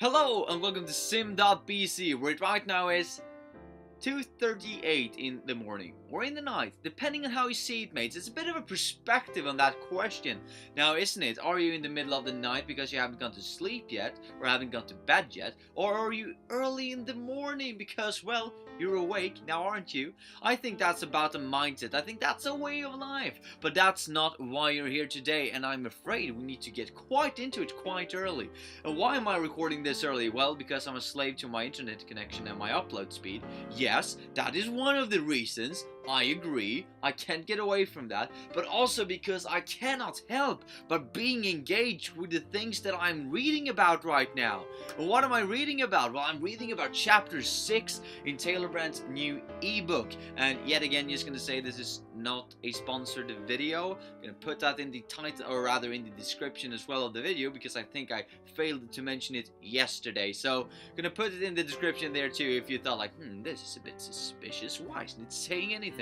Hello and welcome to sim.bc, where it right now is 2:38 in the morning or in the night, depending on how you see it, mates. It's a bit of a perspective on that question now, isn't it? Are you in the middle of the night because you haven't gone to sleep yet or haven't gone to bed yet, or are you early in the morning because, well, you're awake now, aren't you? I think that's about a mindset. I think that's a way of life, but that's not why you're here today, and I'm afraid we need to get quite into it quite early. And why am I recording this early? Well, because I'm a slave to my internet connection and my upload speed. Yes, that is one of the reasons. I agree, I can't get away from that, but also because I cannot help but being engaged with the things that I'm reading about right now. And what am I reading about? Well, I'm reading about chapter 6 in Tailor brand's new ebook. And yet again, just gonna say this is not a sponsored video. I'm gonna put that in the title, or rather in the description as well of the video, because I think I failed to mention it yesterday. So I'm gonna put it in the description there too if you thought like, this is a bit suspicious. Why isn't it saying anything?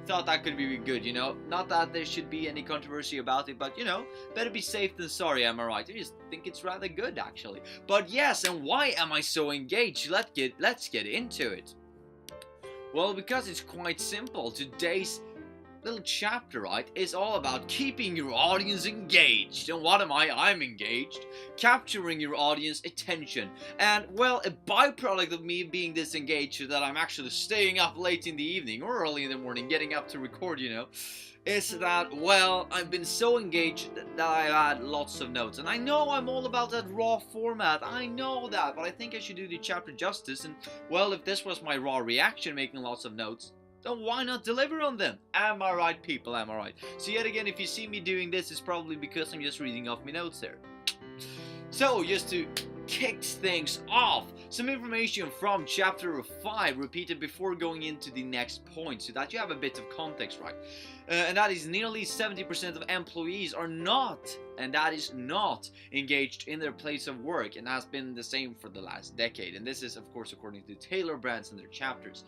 Thought that could be good, you know? Not that there should be any controversy about it, but you know, better be safe than sorry, am I right? I just think it's rather good actually. But yes, and why am I so engaged? Let's get into it. Well, because it's quite simple. Today's little chapter, right, is all about keeping your audience engaged. And what am I? I'm engaged. Capturing your audience attention. And, well, a byproduct of me being this engaged is that I'm actually staying up late in the evening or early in the morning, getting up to record, you know, is that, well, I've been so engaged that I've had lots of notes. And I know I'm all about that raw format. I know that, but I think I should do the chapter justice. And, well, if this was my raw reaction, making lots of notes, then why not deliver on them? Am I right, people? Am I right? So yet again, if you see me doing this, it's probably because I'm just reading off my notes there. So, just to kick things off, some information from chapter 5 repeated before going into the next point, so that you have a bit of context, right? And that is nearly 70% of employees are not, and that is not, engaged in their place of work, and has been the same for the last decade. And this is, of course, according to Tailor brands and their chapters.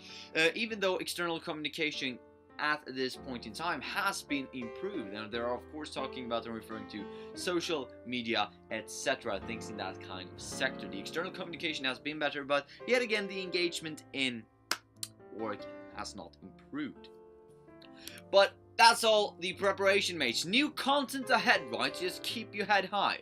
Even though external communication at this point in time has been improved, and they're of course talking about and referring to social media, etc., things in that kind of sector. The external communication has been better, but yet again the engagement in work has not improved. But that's all the preparation, mates. New content ahead, right? Just keep your head high.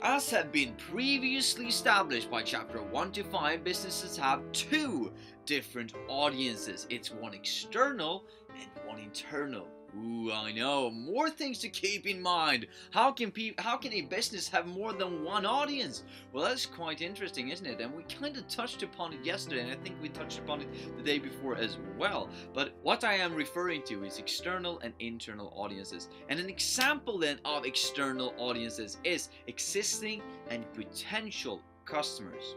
As have been previously established by chapter 1 to 5, businesses have two different audiences. It's one external and one internal. Ooh, I know. More things to keep in mind. How can a business have more than one audience? Well, that's quite interesting, isn't it? And we kind of touched upon it yesterday, and I think we touched upon it the day before as well. But what I am referring to is external and internal audiences. And an example then of external audiences is existing and potential customers.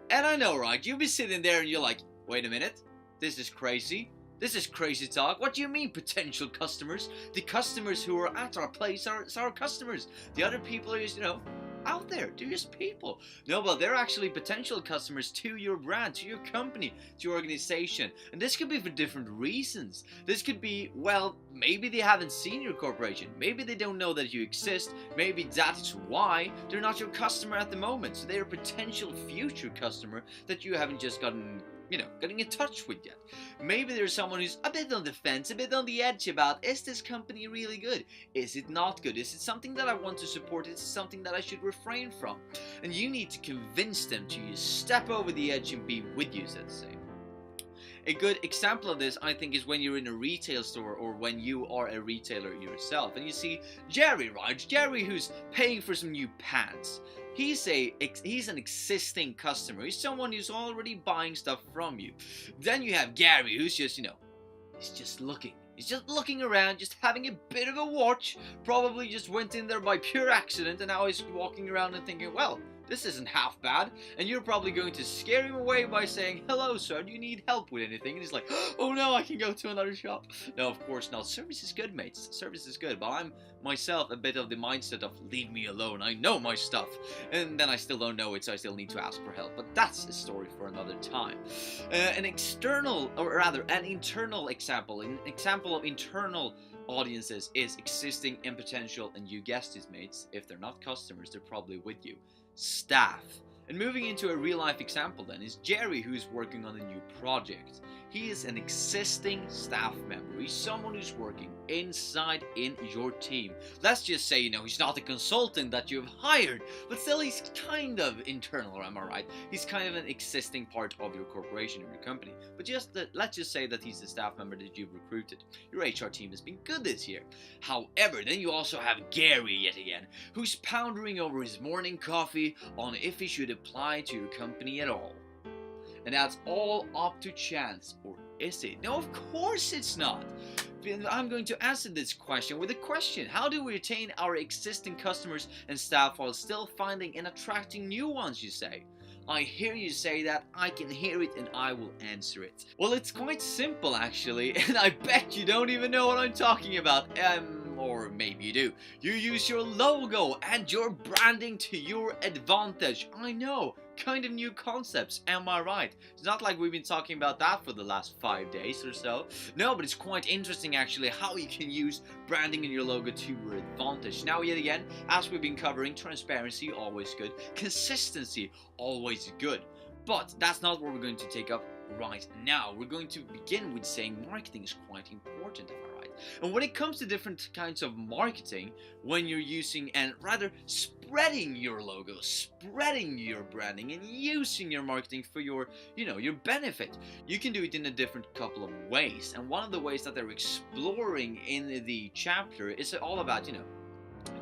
And I know, right? You'll be sitting there and you're like, wait a minute, this is crazy. This is crazy talk. What do you mean potential customers? The customers who are at our place are our customers. The other people are just, you know, out there. They're just people. No, but they're actually potential customers to your brand, to your company, to your organization. And this could be for different reasons. This could be, well, maybe they haven't seen your corporation. Maybe they don't know that you exist. Maybe that is why they're not your customer at the moment. So they're a potential future customer that you haven't just gotten, you know, getting in touch with yet. Maybe there's someone who's a bit on the fence, a bit on the edge about, is this company really good? Is it not good? Is it something that I want to support? Is it something that I should refrain from? And you need to convince them to step over the edge and be with you, so to say. A good example of this, I think, is when you're in a retail store or when you are a retailer yourself and you see Jerry, right? Jerry who's paying for some new pants. He's an existing customer. He's someone who's already buying stuff from you. Then you have Gary, who's just, you know, he's just looking. He's just looking around, just having a bit of a watch. Probably just went in there by pure accident and now he's walking around and thinking, well, this isn't half bad. And you're probably going to scare him away by saying, hello, sir, do you need help with anything? And he's like, oh no, I can go to another shop. No, of course not. Service is good, mates. Service is good. But I'm myself a bit of the mindset of leave me alone. I know my stuff. And then I still don't know it, so I still need to ask for help. But that's a story for another time. An external, or rather, an internal example. An example of internal audiences is existing and potential, and you guessed it, mates. If they're not customers, they're probably with you. Staff. And moving into a real life example then is Jerry, who's working on a new project. He is an existing staff member. He's someone who's working inside in your team. Let's just say, he's not a consultant that you've hired, but still he's kind of internal, am I right? He's kind of an existing part of your corporation, of your company. But let's just say that he's a staff member that you've recruited. Your HR team has been good this year. However, then you also have Gary yet again, who's pondering over his morning coffee on if he should apply to your company at all. And that's all up to chance, or is it? No, of course it's not. I'm going to answer this question with a question. How do we retain our existing customers and staff while still finding and attracting new ones, you say? I hear you say that, I can hear it, and I will answer it. Well, it's quite simple actually, and I bet you don't even know what I'm talking about. Or maybe you do. You use your logo and your branding to your advantage. I know, kind of new concepts, am I right? It's not like we've been talking about that for the last 5 days or so. No, but it's quite interesting actually how you can use branding and your logo to your advantage. Now yet again, as we've been covering, transparency, always good. Consistency, always good. But that's not what we're going to take up right now. We're going to begin with saying marketing is quite important, am I right? And when it comes to different kinds of marketing, when you're using and rather spreading your logo, spreading your branding, and using your marketing for your, your benefit, you can do it in a different couple of ways. And one of the ways that they're exploring in the chapter is all about,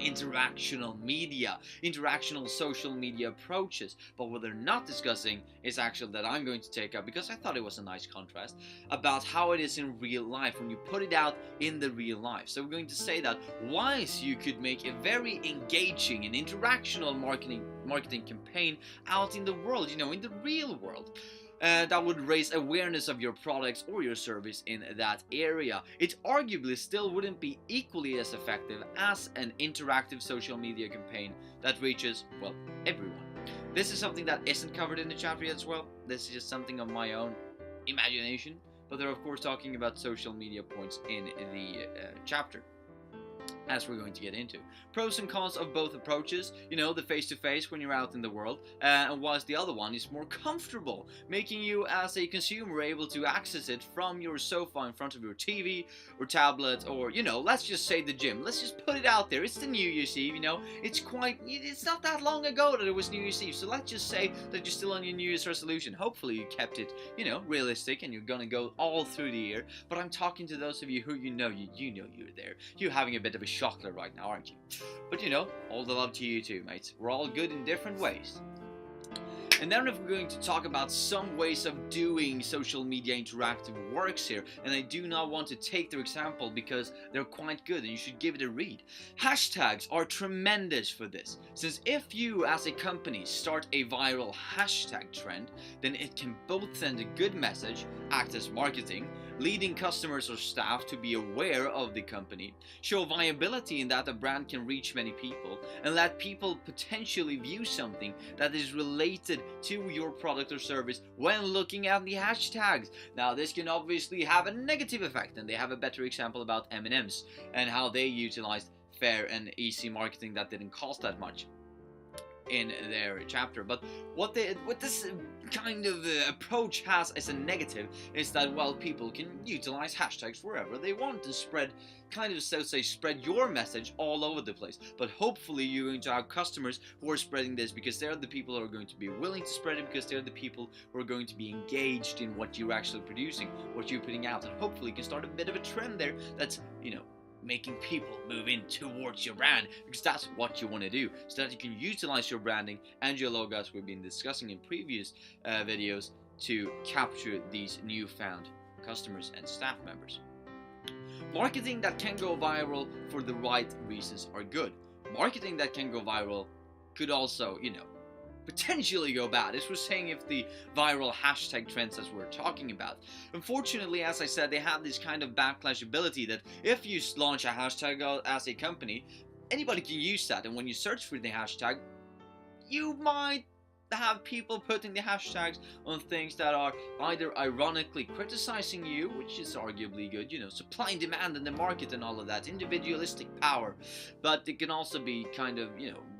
interactional media, interactional social media approaches. But what they're not discussing is actually that I'm going to take up, because I thought it was a nice contrast, about how it is in real life when you put it out in the real life. So we're going to say that whilst you could make a very engaging and interactional marketing campaign out in the world, in the real world, that would raise awareness of your products or your service in that area, it arguably still wouldn't be equally as effective as an interactive social media campaign that reaches, well, everyone. This is something that isn't covered in the chapter yet as well. This is just something of my own imagination, but they're of course talking about social media points in the chapter, as we're going to get into. Pros and cons of both approaches, the face-to-face when you're out in the world, and whilst the other one is more comfortable, making you as a consumer able to access it from your sofa in front of your TV or tablet, or, let's just say the gym. Let's just put it out there. It's the New Year's Eve, it's not that long ago that it was New Year's Eve, so let's just say that you're still on your New Year's resolution. Hopefully you kept it, realistic, and you're gonna go all through the year, but I'm talking to those of you who you know you're there. You're having a bit of a chocolate right now, aren't you? But all the love to you too, mates. We're all good in different ways. And then if we're going to talk about some ways of doing social media interactive works here, and I do not want to take their example because they're quite good and you should give it a read. Hashtags are tremendous for this, since if you as a company start a viral hashtag trend, then it can both send a good message, act as marketing, leading customers or staff to be aware of the company, show viability in that a brand can reach many people, and let people potentially view something that is related to your product or service when looking at the hashtags. Now this can obviously have a negative effect, and they have a better example about M&M's and how they utilized fair and easy marketing that didn't cost that much in their chapter. But what this kind of approach has as a negative is that, well, people can utilize hashtags wherever they want to spread your message all over the place. But hopefully you're going to have customers who are spreading this because they're the people who are going to be willing to spread it, because they're the people who are going to be engaged in what you're actually producing, what you're putting out, and hopefully you can start a bit of a trend there that's, making people move in towards your brand, because that's what you want to do, so that you can utilize your branding and your logo, as we've been discussing in previous videos, to capture these newfound customers and staff members. Marketing that can go viral for the right reasons are good. Marketing that can go viral could also, potentially go bad. This was saying if the viral hashtag trends as we're talking about. Unfortunately, as I said, they have this kind of backlash ability that if you launch a hashtag as a company, anybody can use that, and when you search for the hashtag, you might have people putting the hashtags on things that are either ironically criticizing you, which is arguably good, supply and demand in the market and all of that, individualistic power, but it can also be kind of,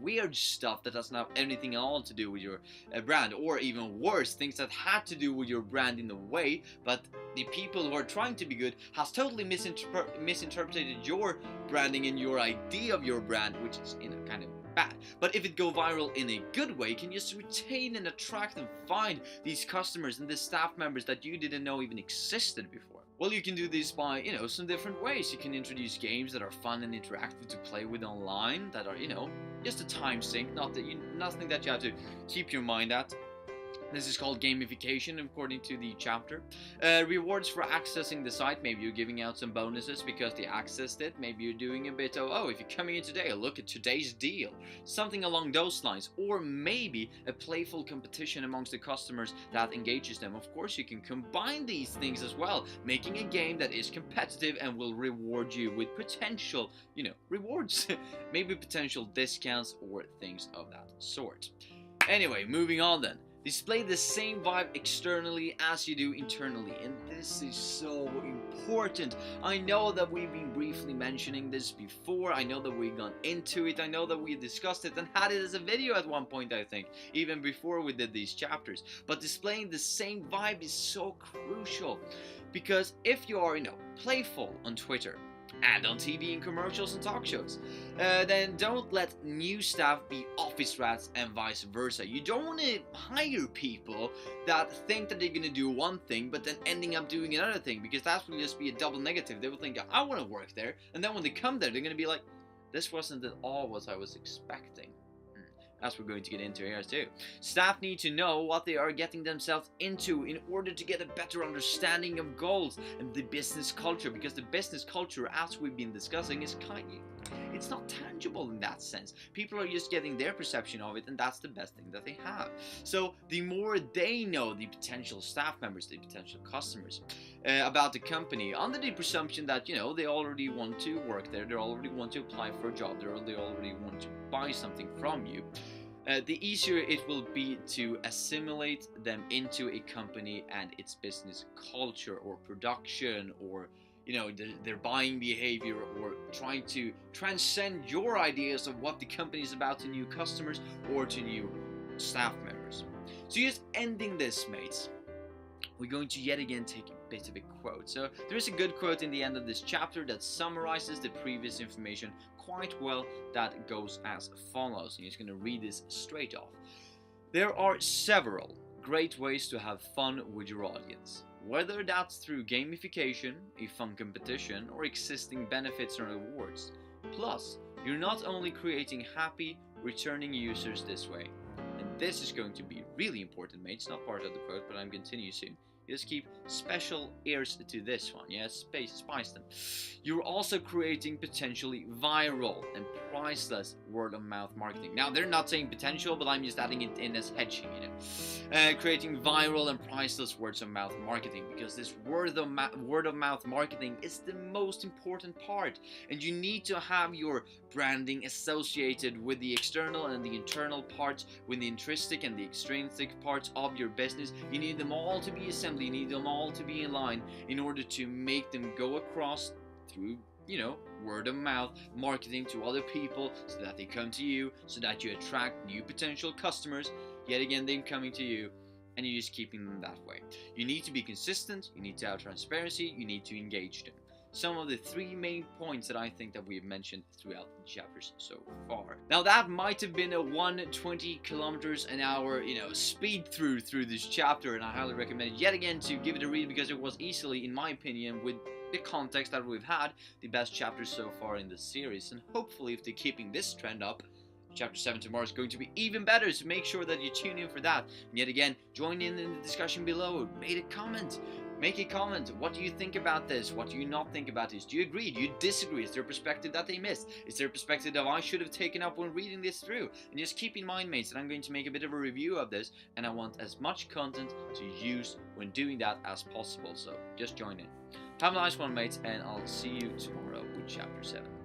weird stuff that doesn't have anything at all to do with your brand, or even worse, things that had to do with your brand in a way, but the people who are trying to be good has totally misinterpreted your branding and your idea of your brand, which is kind of bad. But if it go viral in a good way, you can just retain and attract and find these customers and the staff members that you didn't know even existed before. Well, you can do this by, some different ways. You can introduce games that are fun and interactive to play with online, that are, just a time sink, nothing that you have to keep your mind at. This is called gamification, according to the chapter. Rewards for accessing the site. Maybe you're giving out some bonuses because they accessed it. Maybe you're doing a bit of, if you're coming in today, look at today's deal. Something along those lines. Or maybe a playful competition amongst the customers that engages them. Of course, you can combine these things as well, making a game that is competitive and will reward you with potential, rewards. Maybe potential discounts or things of that sort. Anyway, moving on then. Display the same vibe externally as you do internally, and this is so important. I know that we've been briefly mentioning this before, I know that we've gone into it, I know that we discussed it and had it as a video at one point, I think, even before we did these chapters. But displaying the same vibe is so crucial, because if you are, playful on Twitter, and on TV and commercials and talk shows, then don't let new staff be office rats and vice versa. You don't want to hire people that think that they're going to do one thing but then ending up doing another thing, because that will just be a double negative. They will think, I want to work there, and then when they come there, they're going to be like, this wasn't at all what I was expecting. As we're going to get into here too. Staff need to know what they are getting themselves into in order to get a better understanding of goals and the business culture, because the business culture, as we've been discussing, is it's not tangible in that sense. People are just getting their perception of it, and that's the best thing that they have. So the more they know, the potential staff members, the potential customers, about the company, under the presumption that, they already want to work there, they already want to apply for a job, they already want to buy something from you, the easier it will be to assimilate them into a company and its business culture or production, or their buying behavior, or trying to transcend your ideas of what the company is about to new customers or to new staff members. So just ending this, mates, we're going to yet again take a bit of a quote. So there is a good quote in the end of this chapter that summarizes the previous information quite well, that goes as follows. I'm just going to read this straight off. There are several great ways to have fun with your audience. Whether that's through gamification, a fun competition, or existing benefits or rewards. Plus, you're not only creating happy, returning users this way, and this is going to be really important, mate. It's not part of the quote, but I'm continuing soon. Just keep special ears to this one, spice them. You're also creating potentially viral and priceless word-of-mouth marketing. Now, they're not saying potential, but I'm just adding it in as hedging, creating viral and priceless words-of-mouth marketing, because this word-of-mouth marketing is the most important part, and you need to have your branding associated with the external and the internal parts, with the intrinsic and the extrinsic parts of your business. You need them all to be assembled. You need them all to be in line in order to make them go across through, word of mouth marketing to other people, so that they come to you, so that you attract new potential customers, yet again them coming to you, and you're just keeping them that way. You need to be consistent, you need to have transparency, you need to engage them. Some of the three main points that I think that we've mentioned throughout the chapters so far. Now, that might have been a 120 kilometers an hour, speed through this chapter, and I highly recommend it yet again to give it a read, because it was easily, in my opinion, with the context that we've had, the best chapter so far in the series. And hopefully, if they're keeping this trend up, Chapter 7 tomorrow is going to be even better, so make sure that you tune in for that. And yet again, join in the discussion below. Make a comment. What do you think about this? What do you not think about this? Do you agree? Do you disagree? Is there a perspective that they missed? Is there a perspective that I should have taken up when reading this through? And just keep in mind, mates, that I'm going to make a bit of a review of this, and I want as much content to use when doing that as possible. So just join in. Have a nice one, mates, and I'll see you tomorrow with Chapter 7.